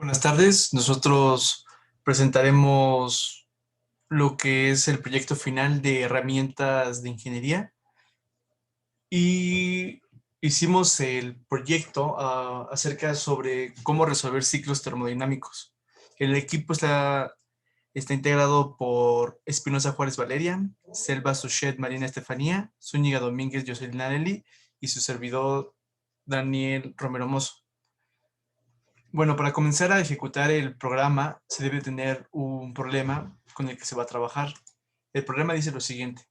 Buenas tardes, nosotros presentaremos lo que es el proyecto final de herramientas de ingeniería y hicimos el proyecto acerca sobre cómo resolver ciclos termodinámicos. El equipo está integrado por Espinosa Juárez Valeria, Selva Suchet Marina Estefanía, Zúñiga Domínguez Jocelyn Areli y su servidor Daniel Romero Mozo. Bueno, para comenzar a ejecutar el programa se debe tener un problema con el que se va a trabajar. El problema dice lo siguiente.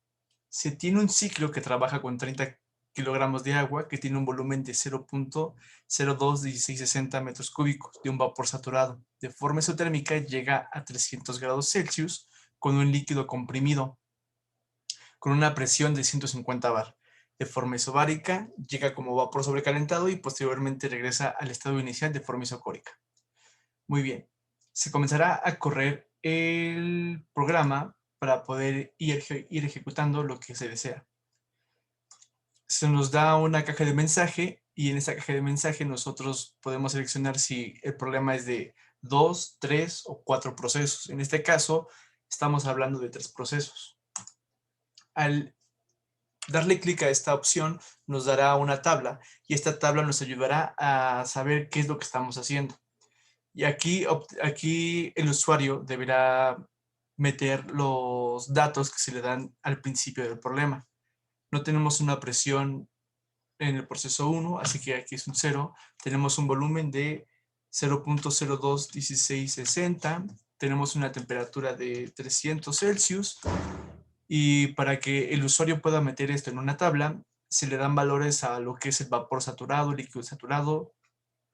Se tiene un ciclo que trabaja con 30 kilogramos de agua que tiene un volumen de 0.021660 metros cúbicos de un vapor saturado. De forma isotérmica llega a 300 grados Celsius con un líquido comprimido con una presión de 150 bar. De forma isobárica, llega como vapor sobrecalentado y posteriormente regresa al estado inicial de forma isocórica. Muy bien. Se comenzará a correr el programa para poder ir ejecutando lo que se desea. Se nos da una caja de mensaje y en esa caja de mensaje nosotros podemos seleccionar si el problema es de 2, 3 o 4 procesos. En este caso, estamos hablando de 3 procesos. Al darle clic a esta opción nos dará una tabla y esta tabla nos ayudará a saber qué es lo que estamos haciendo. Y aquí el usuario deberá meter los datos que se le dan al principio del problema. No tenemos una presión en el proceso 1, así que aquí es un 0. Tenemos un volumen de 0.021660. Tenemos una temperatura de 300 Celsius. Y para que el usuario pueda meter esto en una tabla, se le dan valores a lo que es el vapor saturado, líquido saturado,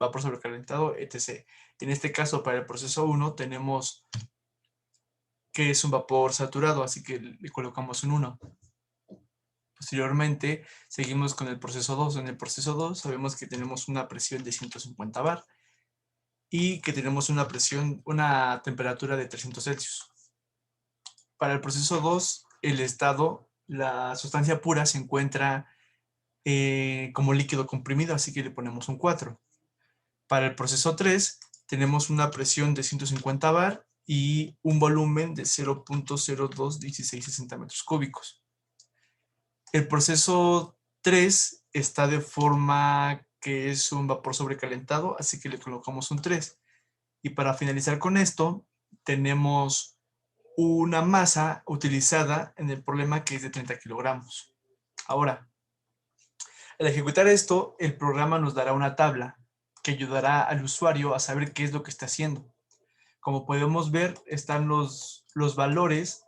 vapor sobrecalentado, etc. En este caso, para el proceso 1, tenemos que es un vapor saturado, así que le colocamos un 1. Posteriormente, seguimos con el proceso 2. En el proceso 2 sabemos que tenemos una presión de 150 bar y que tenemos una temperatura de 300 Celsius. Para el proceso 2, el estado, la sustancia pura se encuentra como líquido comprimido, así que le ponemos un 4. Para el proceso 3, tenemos una presión de 150 bar y un volumen de 0.021660 metros cúbicos. El proceso 3 está de forma que es un vapor sobrecalentado, así que le colocamos un 3. Y para finalizar con esto, tenemos una masa utilizada en el problema que es de 30 kilogramos. Ahora, al ejecutar esto, el programa nos dará una tabla que ayudará al usuario a saber qué es lo que está haciendo. Como podemos ver, están los valores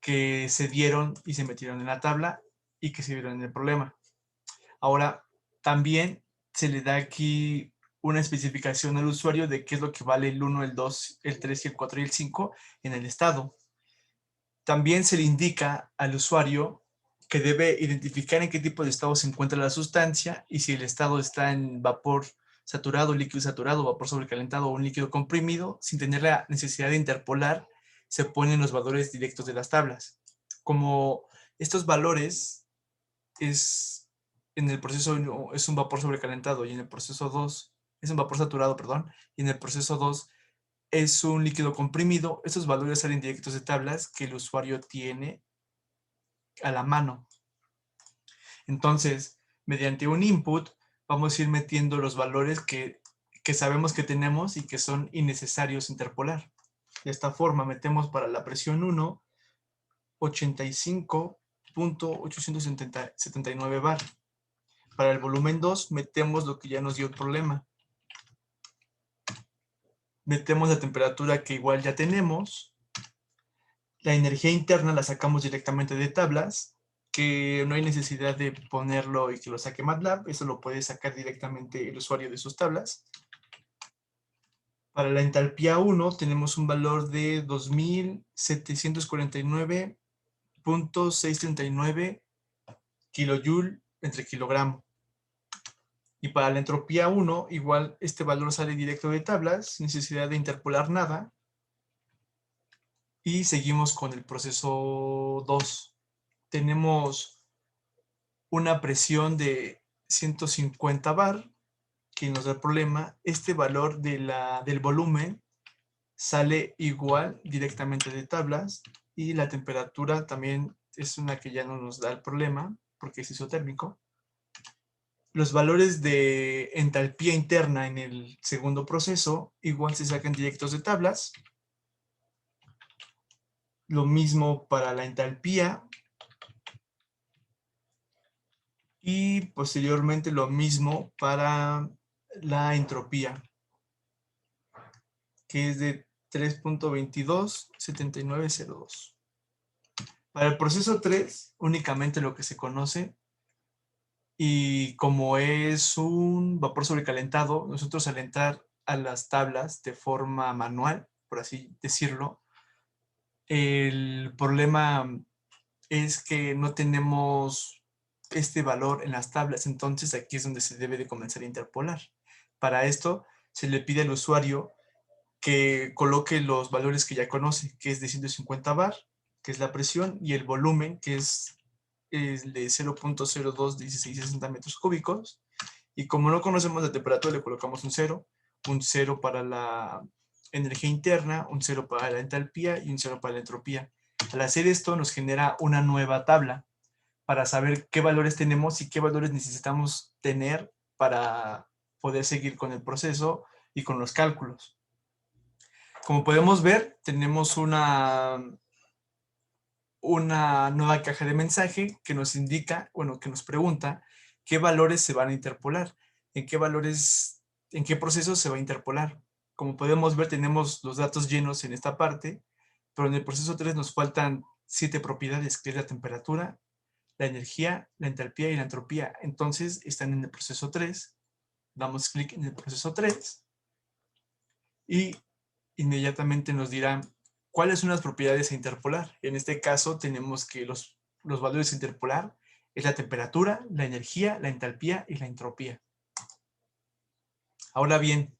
que se dieron y se metieron en la tabla y que se vieron en el problema. Ahora, también se le da aquí una especificación al usuario de qué es lo que vale el 1, el 2, el 3, el 4 y el 5 en el estado. También se le indica al usuario que debe identificar en qué tipo de estado se encuentra la sustancia y si el estado está en vapor saturado, líquido saturado, vapor sobrecalentado o un líquido comprimido, sin tener la necesidad de interpolar, se ponen los valores directos de las tablas. Como estos valores en el proceso 1 es un vapor sobrecalentado y en el proceso 2 es un vapor saturado, perdón, y en el proceso 2 es un líquido comprimido, esos valores salen directos de tablas que el usuario tiene a la mano. Entonces, mediante un input, vamos a ir metiendo los valores que sabemos que tenemos y que son innecesarios interpolar. De esta forma, metemos para la presión 1, 85.879 bar. Para el volumen 2, metemos lo que ya nos dio el problema. Metemos la temperatura que igual ya tenemos. La energía interna la sacamos directamente de tablas, que no hay necesidad de ponerlo y que lo saque MATLAB, eso lo puede sacar directamente el usuario de sus tablas. Para la entalpía 1 tenemos un valor de 2749.639 kilojoule entre kilogramo. Y para la entropía 1, igual este valor sale directo de tablas, sin necesidad de interpolar nada. Y seguimos con el proceso 2. Tenemos una presión de 150 bar que nos da el problema, este valor del volumen sale igual directamente de tablas, y la temperatura también es una que ya no nos da el problema porque es isotérmico. Los valores de entalpía interna en el segundo proceso igual se sacan directos de tablas. Lo mismo para la entalpía. Y posteriormente lo mismo para la entropía, que es de 3.227902. Para el proceso 3, únicamente lo que se conoce, y como es un vapor sobrecalentado, nosotros al entrar a las tablas de forma manual, por así decirlo, el problema es que no tenemos este valor en las tablas, entonces aquí es donde se debe de comenzar a interpolar. Para esto se le pide al usuario que coloque los valores que ya conoce, que es de 150 bar, que es la presión, y el volumen, que es de 0.021660 metros cúbicos. Y como no conocemos la temperatura, le colocamos un 0 para la energía interna, un 0 para la entalpía y un 0 para la entropía. Al hacer esto nos genera una nueva tabla para saber qué valores tenemos y qué valores necesitamos tener para poder seguir con el proceso y con los cálculos. Como podemos ver, tenemos una nueva caja de mensaje que nos indica, bueno, que nos pregunta qué valores se van a interpolar, en qué procesos se va a interpolar. Como podemos ver, tenemos los datos llenos en esta parte, pero en el proceso 3 nos faltan 7 propiedades, que es la temperatura, la energía, la entalpía y la entropía. Entonces, están en el proceso 3. Damos clic en el proceso 3 y inmediatamente nos dirá cuáles son las propiedades a interpolar. En este caso, tenemos que los valores a interpolar es la temperatura, la energía, la entalpía y la entropía. Ahora bien,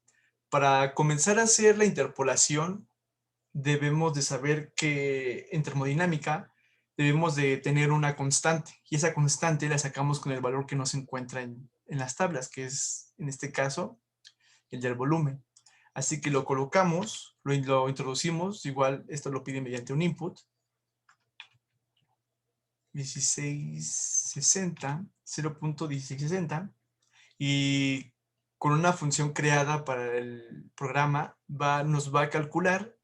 para comenzar a hacer la interpolación, debemos de saber que en termodinámica debemos de tener una constante, y esa constante la sacamos con el valor que no se encuentra en las tablas, que es, en este caso, el del volumen. Así que lo colocamos, lo introducimos, igual esto lo pide mediante un input, 1660, 0.1660, y con una función creada para el programa nos va a calcular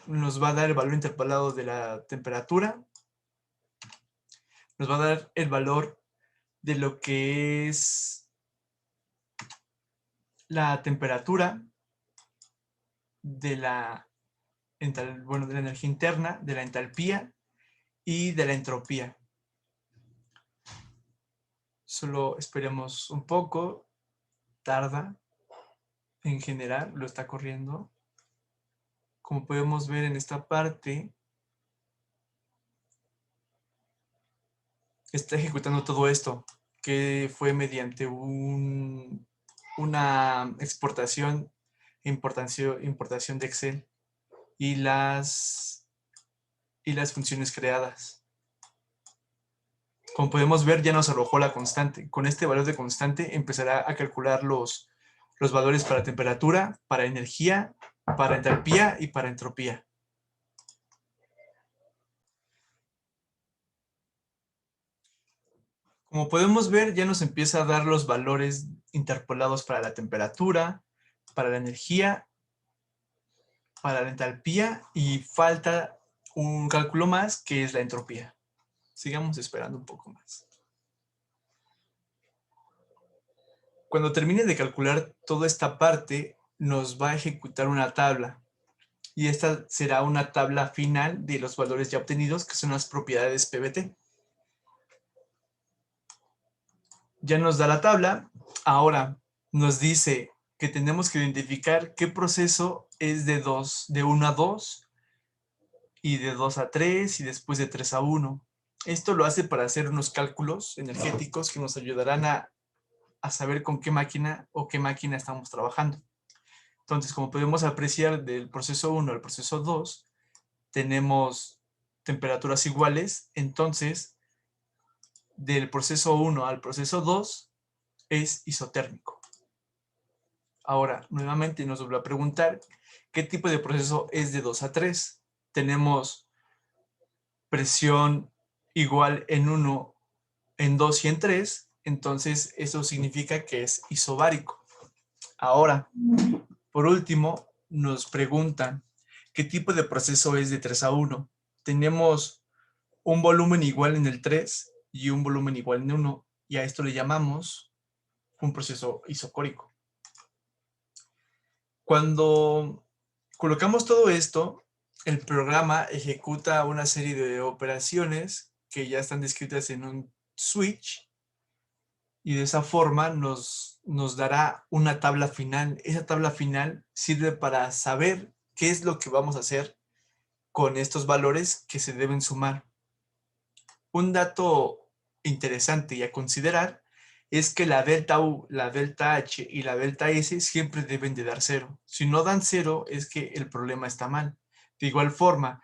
nos va a dar el valor interpolado de la temperatura, nos va a dar el valor de lo que es la temperatura, de la energía interna, de la entalpía y de la entropía. Solo esperemos un poco, tarda, en general lo está corriendo. Como podemos ver en esta parte, está ejecutando todo esto, que fue mediante una exportación e importación de Excel y las funciones creadas. Como podemos ver, ya nos arrojó la constante. Con este valor de constante empezará a calcular los valores para temperatura, para energía, para entalpía y para entropía. Como podemos ver, ya nos empieza a dar los valores interpolados para la temperatura, para la energía, para la entalpía, y falta un cálculo más, que es la entropía. Sigamos esperando un poco más. Cuando termine de calcular toda esta parte, nos va a ejecutar una tabla. Y esta será una tabla final de los valores ya obtenidos, que son las propiedades PBT. Ya nos da la tabla. Ahora nos dice que tenemos que identificar qué proceso es de 1 a 2, y de 2 a 3, y después de 3 a 1. Esto lo hace para hacer unos cálculos energéticos que nos ayudarán a saber con qué máquina o qué máquina estamos trabajando. Entonces, como podemos apreciar, del proceso 1 al proceso 2, tenemos temperaturas iguales. Entonces, del proceso 1 al proceso 2, es isotérmico. Ahora, nuevamente nos vuelve a preguntar, ¿qué tipo de proceso es de 2 a 3? Tenemos presión igual en 1, en 2 y en 3, entonces eso significa que es isobárico. Ahora, por último, nos preguntan, ¿qué tipo de proceso es de 3 a 1? Tenemos un volumen igual en el 3 y un volumen igual en 1, y a esto le llamamos un proceso isocórico. Cuando colocamos todo esto, el programa ejecuta una serie de operaciones que ya están descritas en un switch, y de esa forma nos dará una tabla final. Esa tabla final sirve para saber qué es lo que vamos a hacer con estos valores que se deben sumar. Un dato interesante y a considerar es que la delta U, la delta H y la delta S siempre deben de dar 0. Si no dan 0 es que el problema está mal. De igual forma,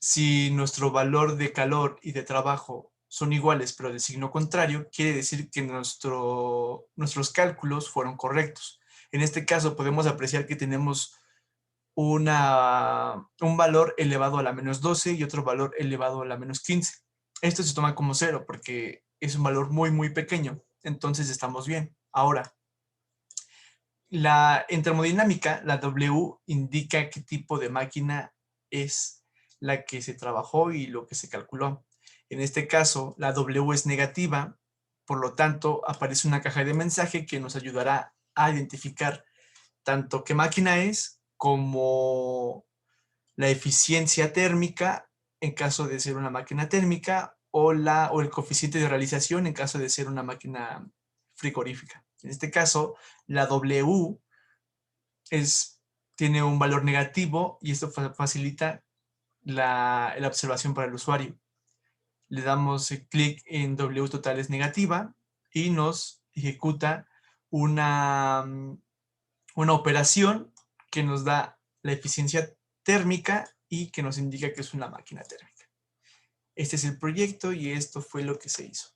si nuestro valor de calor y de trabajo son iguales pero de signo contrario, quiere decir que nuestros cálculos fueron correctos. En este caso podemos apreciar que tenemos un valor elevado a la menos 12 y otro valor elevado a la menos 15. Esto se toma como 0 porque es un valor muy, muy pequeño. Entonces estamos bien. Ahora, en termodinámica, la W indica qué tipo de máquina es la que se trabajó y lo que se calculó. En este caso, la W es negativa, por lo tanto, aparece una caja de mensaje que nos ayudará a identificar tanto qué máquina es como la eficiencia térmica en caso de ser una máquina térmica o el coeficiente de realización en caso de ser una máquina frigorífica. En este caso, la W tiene un valor negativo y esto facilita la observación para el usuario. Le damos clic en W total es negativa y nos ejecuta una operación que nos da la eficiencia térmica y que nos indica que es una máquina térmica. Este es el proyecto y esto fue lo que se hizo.